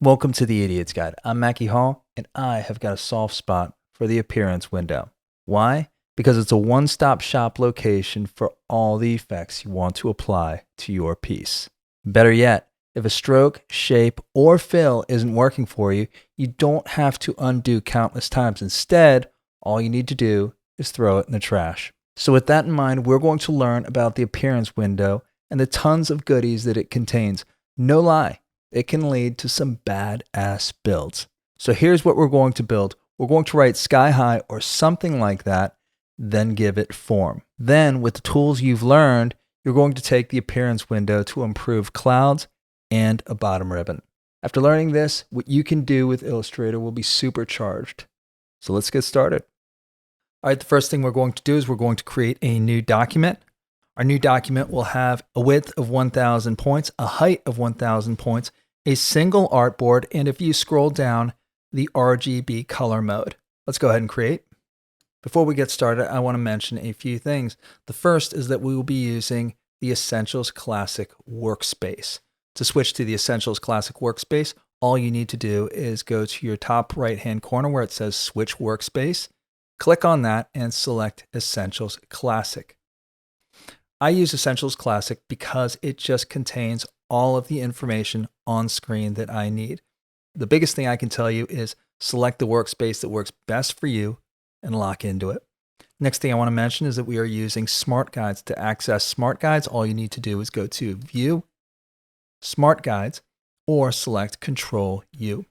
Welcome to the Idiot's Guide. I'm Mackie Hall, and I have got a soft spot for the appearance window. Why? Because it's a one-stop shop location for all the effects you want to apply to your piece. Better yet, if a stroke, shape, or fill isn't working for you, you don't have to undo countless times. Instead, all you need to do is throw it in the trash. So with that in mind, we're going to learn about the appearance window and the tons of goodies that it contains. No lie. It can lead to some badass builds. So here's what we're going to build. We're going to write sky high or something like that, then give it form. Then with the tools you've learned, you're going to take the appearance window to improve clouds and a bottom ribbon. After learning this, what you can do with Illustrator will be supercharged. So let's get started. All right, the first thing we're going to do is we're going to create a new document. Our new document will have a width of 1,000 points, a height of 1,000 points, a single artboard, and if you scroll down, the RGB color mode. Let's go ahead and create. Before we get started, I want to mention a few things. The first is that we will be using the Essentials Classic Workspace. To switch to the Essentials Classic Workspace, all you need to do is go to your top right-hand corner where it says Switch Workspace. Click on that and select Essentials Classic. I use Essentials Classic because it just contains all of the information on screen that I need. The biggest thing I can tell you is select the workspace that works best for you and lock into it. Next thing I want to mention is that we are using Smart Guides. To access Smart Guides, all you need to do is go to View, Smart Guides, or select Control U.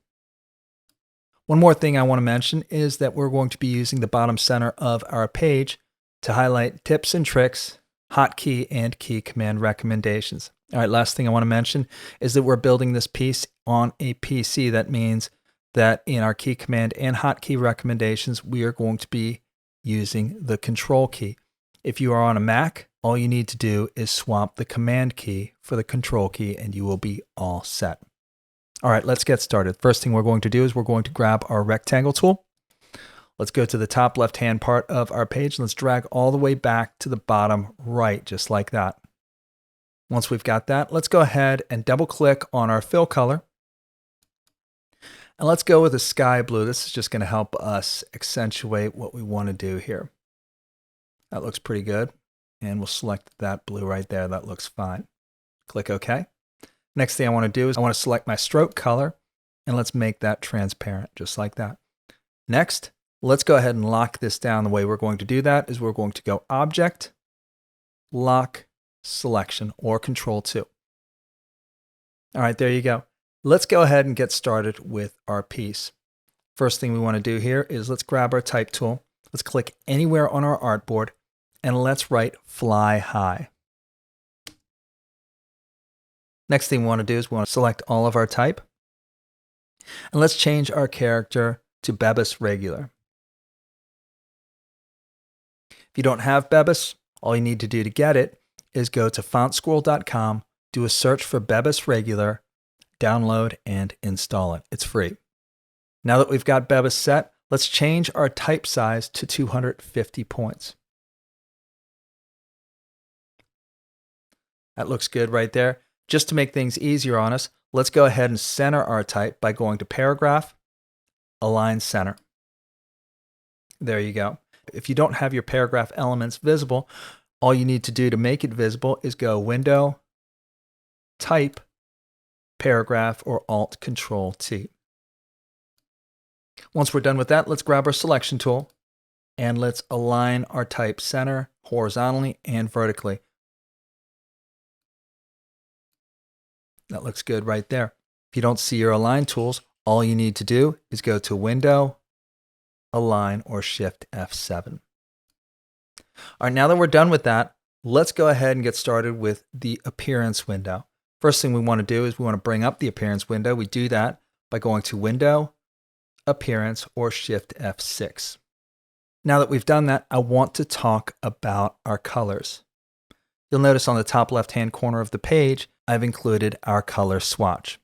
One more thing I want to mention is that we're going to be using the bottom center of our page to highlight tips and tricks, hotkey, and key command recommendations. All right, last thing I want to mention is that we're building this piece on a PC. That means that in our key command and hotkey recommendations, we are going to be using the control key. If you are on a Mac, all you need to do is swap the command key for the control key and you will be all set. All right, let's get started. First thing we're going to do is we're going to grab our rectangle tool. Let's go to the top left-hand part of our page and let's drag all the way back to the bottom right, just like that. Once we've got that, let's go ahead and double-click on our fill color. And let's go with a sky blue. This is just going to help us accentuate what we want to do here. That looks pretty good. And we'll select that blue right there. That looks fine. Click OK. Next thing I want to do is I want to select my stroke color and let's make that transparent, just like that. Next, let's go ahead and lock this down. The way we're going to do that is we're going to go Object, Lock, Selection, or Control 2. All right, there you go. Let's go ahead and get started with our piece. First thing we want to do here is let's grab our type tool. Let's click anywhere on our artboard and let's write Fly High. Next thing we want to do is we want to select all of our type. And let's change our character to Bebas Regular. If you don't have Bebas, all you need to do to get it is go to fontscroll.com, do a search for Bebas Regular, download and install it. It's free. Now that we've got Bebas set, let's change our type size to 250 points. That looks good right there. Just to make things easier on us, let's go ahead and center our type by going to Paragraph, Align Center. There you go. If you don't have your paragraph elements visible, all you need to do to make it visible is go Window, Type, Paragraph, or Alt-Control-T. Once we're done with that, let's grab our selection tool and let's align our type center horizontally and vertically. That looks good right there. If you don't see your align tools, all you need to do is go to Window, Align, or Shift F7. All right, now that we're done with that, let's go ahead and get started with the appearance window. First thing we want to do is we want to bring up the appearance window. We do that by going to Window, Appearance, or Shift F6. Now that we've done that, I want to talk about our colors. You'll notice on the top left-hand corner of the page, I've included our color swatch.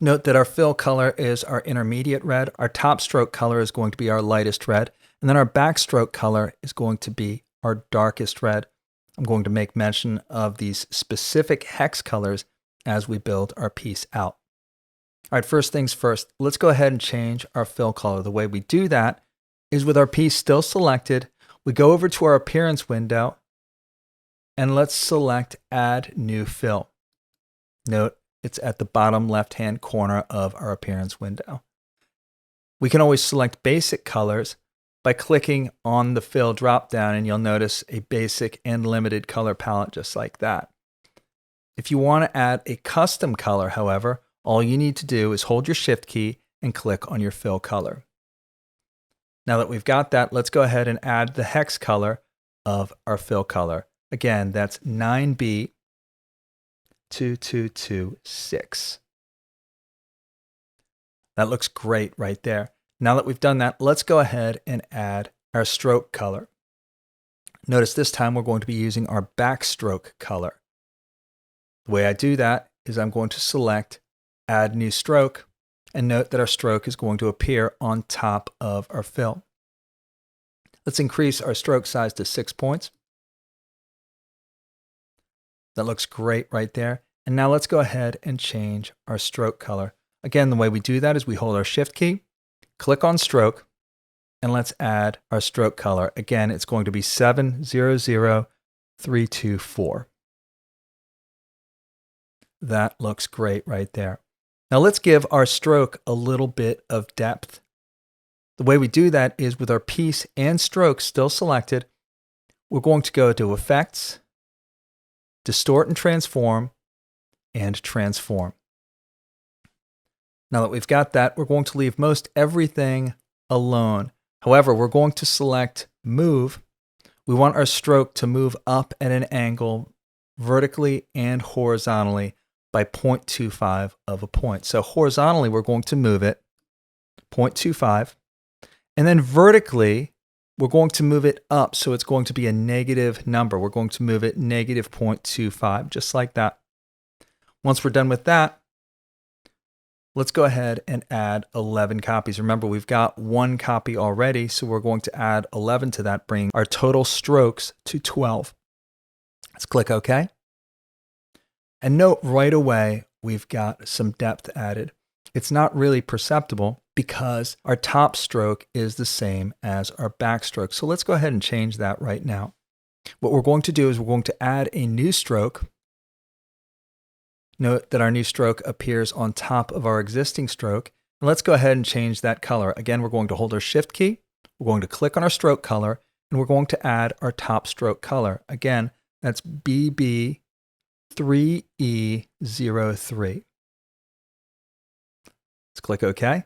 Note that our fill color is our intermediate red, our top stroke color is going to be our lightest red, and then our backstroke color is going to be our darkest red. I'm going to make mention of these specific hex colors as we build our piece out. All right, first things first, let's go ahead and change our fill color. The way we do that is with our piece still selected, we go over to our appearance window and let's select Add New Fill. Note, it's at the bottom left-hand corner of our appearance window. We can always select basic colors by clicking on the fill drop-down, and you'll notice a basic and limited color palette just like that. If you want to add a custom color, however, all you need to do is hold your Shift key and click on your fill color. Now that we've got that, let's go ahead and add the hex color of our fill color. Again, that's 9B2226. That looks great right there. Now that we've done that, let's go ahead and add our stroke color. Notice this time we're going to be using our backstroke color. The way I do that is I'm going to select Add New Stroke, and note that our stroke is going to appear on top of our fill. Let's increase our stroke size to 6 points. That looks great right there. And now let's go ahead and change our stroke color. Again, the way we do that is we hold our Shift key, click on Stroke, and let's add our stroke color. Again, it's going to be 700324. That looks great right there. Now let's give our stroke a little bit of depth. The way we do that is with our piece and stroke still selected, we're going to go to Effects, Distort and Transform, and Transform. Now that we've got that, we're going to leave most everything alone. However, we're going to select Move. We want our stroke to move up at an angle vertically and horizontally by 0.25 of a point. So horizontally, we're going to move it 0.25. And then vertically, we're going to move it up. So it's going to be a negative number. We're going to move it negative 0.25, just like that. Once we're done with that, let's go ahead and add 11 copies. Remember, we've got 1 copy already, so we're going to add 11 to that, bring our total strokes to 12. Let's click OK. And note right away, we've got some depth added. It's not really perceptible because our top stroke is the same as our backstroke. So let's go ahead and change that right now. What we're going to do is we're going to add a new stroke. Note that our new stroke appears on top of our existing stroke. And let's go ahead and change that color. Again, we're going to hold our Shift key. We're going to click on our stroke color, and we're going to add our top stroke color. Again, that's BB3E03. Let's click OK.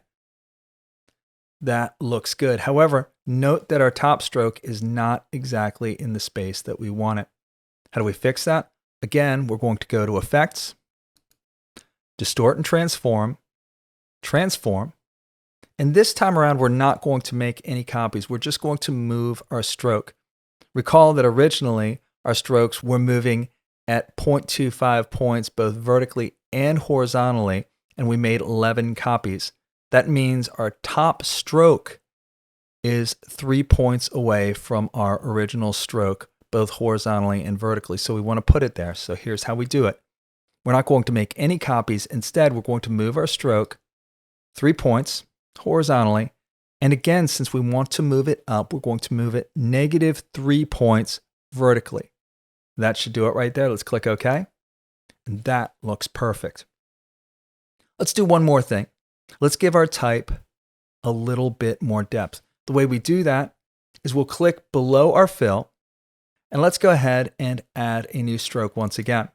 That looks good. However, note that our top stroke is not exactly in the space that we want it. How do we fix that? Again, we're going to go to Effects, Distort and Transform, Transform. And this time around, we're not going to make any copies. We're just going to move our stroke. Recall that originally our strokes were moving at 0.25 points, both vertically and horizontally, and we made 11 copies. That means our top stroke is 3 points away from our original stroke, both horizontally and vertically. So we want to put it there. So here's how we do it. We're not going to make any copies. Instead, we're going to move our stroke 3 points horizontally. And again, since we want to move it up, we're going to move it negative 3 points vertically. That should do it right there. Let's click OK. And that looks perfect. Let's do one more thing. Let's give our type a little bit more depth. The way we do that is we'll click below our fill, and let's go ahead and add a new stroke once again.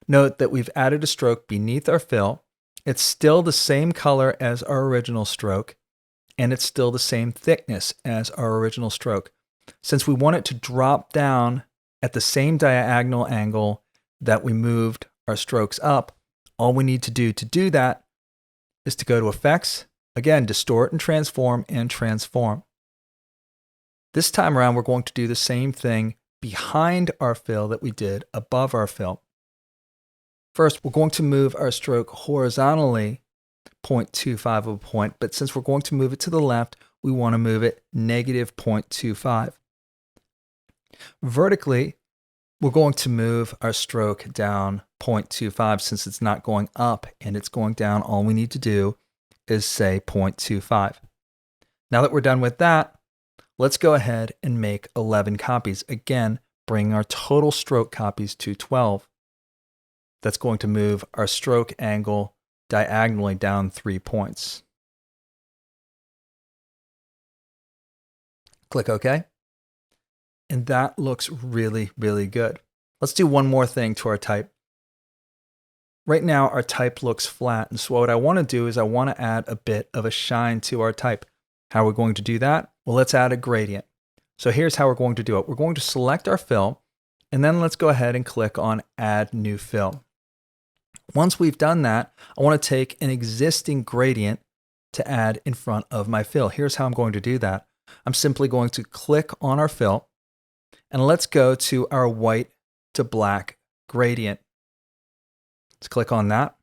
Note that we've added a stroke beneath our fill. It's still the same color as our original stroke, and it's still the same thickness as our original stroke. Since we want it to drop down at the same diagonal angle that we moved our strokes up, all we need to do that is to go to Effects, again, Distort and Transform, and Transform. This time around, we're going to do the same thing behind our fill that we did above our fill. First, we're going to move our stroke horizontally 0.25 of a point, but since we're going to move it to the left, we want to move it negative 0.25. Vertically, We're going to move our stroke down 0.25 since it's not going up and it's going down. All we need to do is say 0.25. Now that we're done with that, let's go ahead and make 11 copies. Again, bring our total stroke copies to 12. That's going to move our stroke angle diagonally down 3 points. Click OK. And that looks really, really good. Let's do one more thing to our type. Right now, our type looks flat. And so what I want to do is I want to add a bit of a shine to our type. How are we going to do that? Well, let's add a gradient. So here's how we're going to do it. We're going to select our fill, and then let's go ahead and click on Add New Fill. Once we've done that, I want to take an existing gradient to add in front of my fill. Here's how I'm going to do that. I'm simply going to click on our fill, and let's go to our white to black gradient. Let's click on that.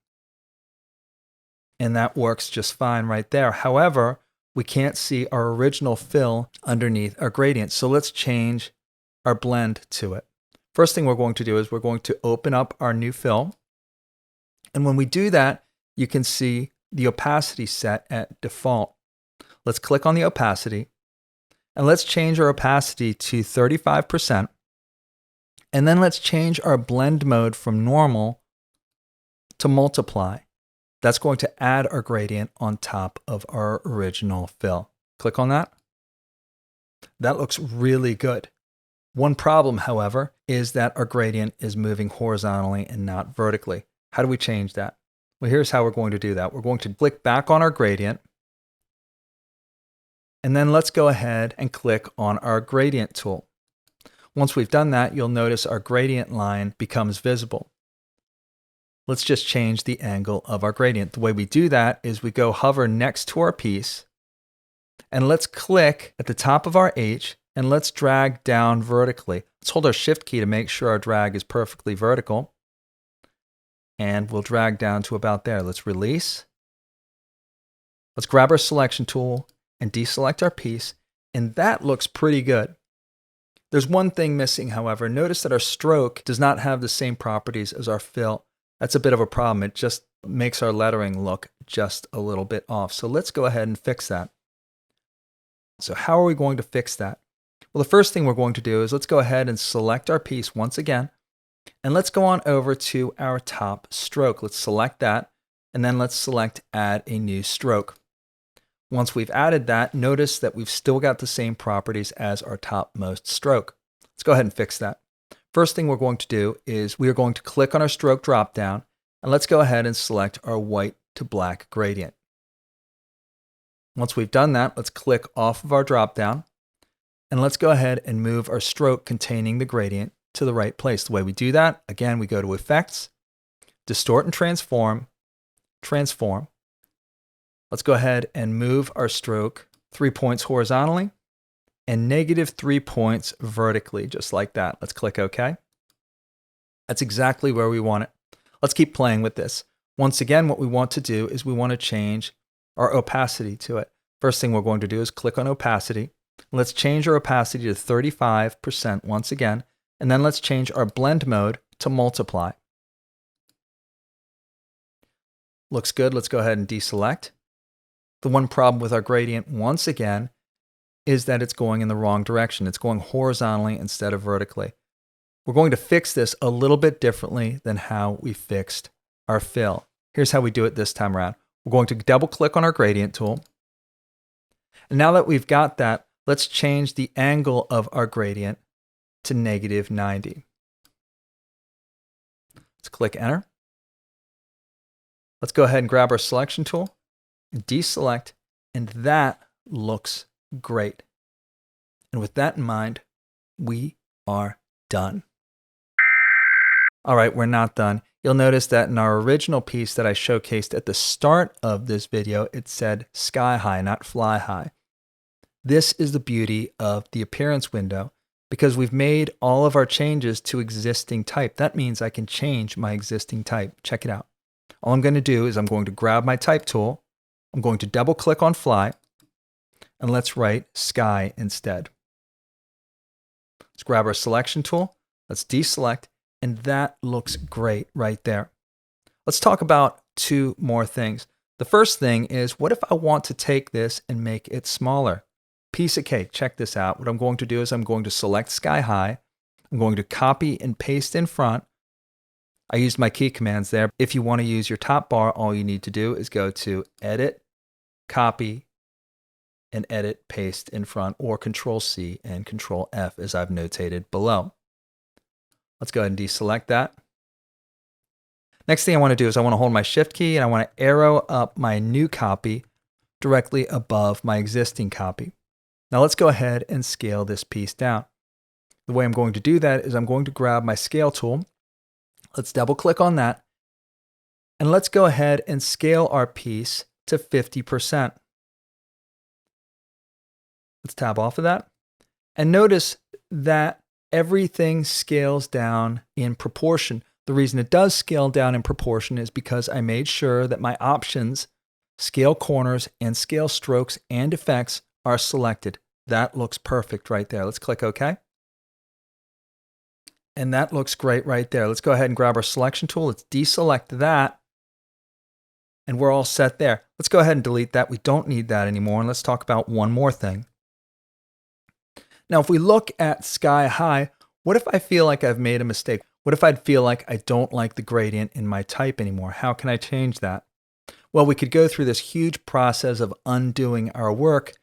And that works just fine right there. However, we can't see our original fill underneath our gradient. So let's change our blend to it. First thing we're going to do is we're going to open up our new fill. And when we do that, you can see the opacity set at default. Let's click on the opacity. And let's change our opacity to 35%. And then let's change our blend mode from normal to multiply. That's going to add our gradient on top of our original fill. Click on that. That looks really good. One problem, however, is that our gradient is moving horizontally and not vertically. How do we change that? Well, here's how we're going to do that. We're going to click back on our gradient. And then let's go ahead and click on our gradient tool. Once we've done that, you'll notice our gradient line becomes visible. Let's just change the angle of our gradient. The way we do that is we go hover next to our piece, and let's click at the top of our H, and let's drag down vertically. Let's hold our Shift key to make sure our drag is perfectly vertical. And we'll drag down to about there. Let's release. Let's grab our selection tool and deselect our piece, and that looks pretty good. There's one thing missing, however. Notice that our stroke does not have the same properties as our fill. That's a bit of a problem. It just makes our lettering look just a little bit off. So let's go ahead and fix that. So how are we going to fix that? Well, the first thing we're going to do is let's go ahead and select our piece once again. And let's go on over to our top stroke. Let's select that. And then let's select Add a New Stroke. Once we've added that, notice that we've still got the same properties as our topmost stroke. Let's go ahead and fix that. First thing we're going to do is we are going to click on our stroke dropdown, and let's go ahead and select our white to black gradient. Once we've done that, let's click off of our dropdown, and let's go ahead and move our stroke containing the gradient to the right place. The way we do that, again, we go to Effects, Distort and Transform, Transform. Let's go ahead and move our stroke 3 points horizontally and -3 points vertically, just like that. Let's click OK. That's exactly where we want it. Let's keep playing with this. Once again, what we want to do is we want to change our opacity to it. First thing we're going to do is click on opacity. Let's change our opacity to 35% once again, and then let's change our blend mode to multiply. Looks good. Let's go ahead and deselect. The one problem with our gradient, once again, is that it's going in the wrong direction. It's going horizontally instead of vertically. We're going to fix this a little bit differently than how we fixed our fill. Here's how we do it this time around. We're going to double click on our gradient tool. And now that we've got that, let's change the angle of our gradient to -90. Let's click enter. Let's go ahead and grab our selection tool and deselect, and that looks great. And with that in mind, we are done. All right, we're not done. You'll notice that in our original piece that I showcased at the start of this video, it said sky high, not fly high. This is the beauty of the appearance window because we've made all of our changes to existing type. That means I can change my existing type. Check it out. All I'm going to do is I'm going to grab my type tool. I'm going to double click on fly, and let's write sky instead. Let's grab our selection tool. Let's deselect, and that looks great right there. Let's talk about two more things. The first thing is, what if I want to take this and make it smaller? Piece of cake. Check this out. What I'm going to do is I'm going to select Sky High. I'm going to copy and paste in front. I used my key commands there. If you want to use your top bar, all you need to do is go to Edit, Copy, and Edit, Paste in front, or Control-C and Control-F as I've notated below. Let's go ahead and deselect that. Next thing I want to do is I want to hold my Shift key and I want to arrow up my new copy directly above my existing copy. Now let's go ahead and scale this piece down. The way I'm going to do that is I'm going to grab my scale tool. Let's double click on that. And let's go ahead and scale our piece to 50%. Let's tab off of that. And notice that everything scales down in proportion. The reason it does scale down in proportion is because I made sure that my options, scale corners and scale strokes and effects are selected. That looks perfect right there. Let's click OK. And that looks great right there. Let's go ahead and grab our selection tool. Let's deselect that. And we're all set there. Let's go ahead and delete that. We don't need that anymore. And let's talk about one more thing. Now, if we look at Sky High, what if I feel like I've made a mistake? What if I'd feel like I don't like the gradient in my type anymore? How can I change that? Well, we could go through this huge process of undoing our work,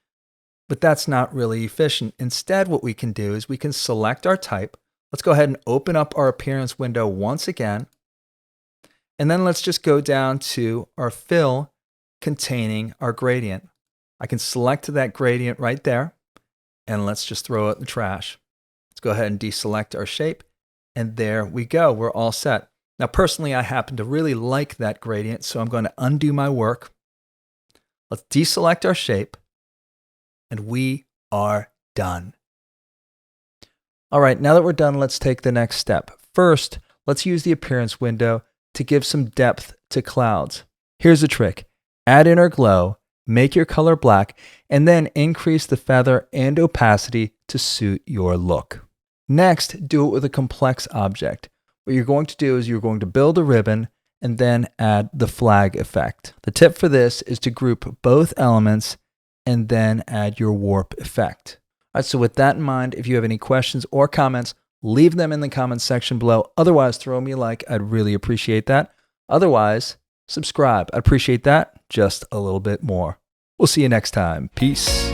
but that's not really efficient. Instead, what we can do is we can select our type. Let's go ahead and open up our appearance window once again. And then let's just go down to our fill containing our gradient. I can select that gradient right there, and let's just throw it in the trash. Let's go ahead and deselect our shape, and there we go. We're all set. Now, personally, I happen to really like that gradient, so I'm going to undo my work. Let's deselect our shape, and we are done. All right, now that we're done, let's take the next step. First, let's use the appearance window to give some depth to clouds. Here's the trick. Add inner glow, make your color black, and then increase the feather and opacity to suit your look. Next, do it with a complex object. What you're going to do is you're going to build a ribbon and then add the flag effect. The tip for this is to group both elements and then add your warp effect. All right, so with that in mind, if you have any questions or comments, leave them in the comments section below. Otherwise, throw me a like. I'd really appreciate that. Otherwise, subscribe. I'd appreciate that just a little bit more. We'll see you next time. Peace.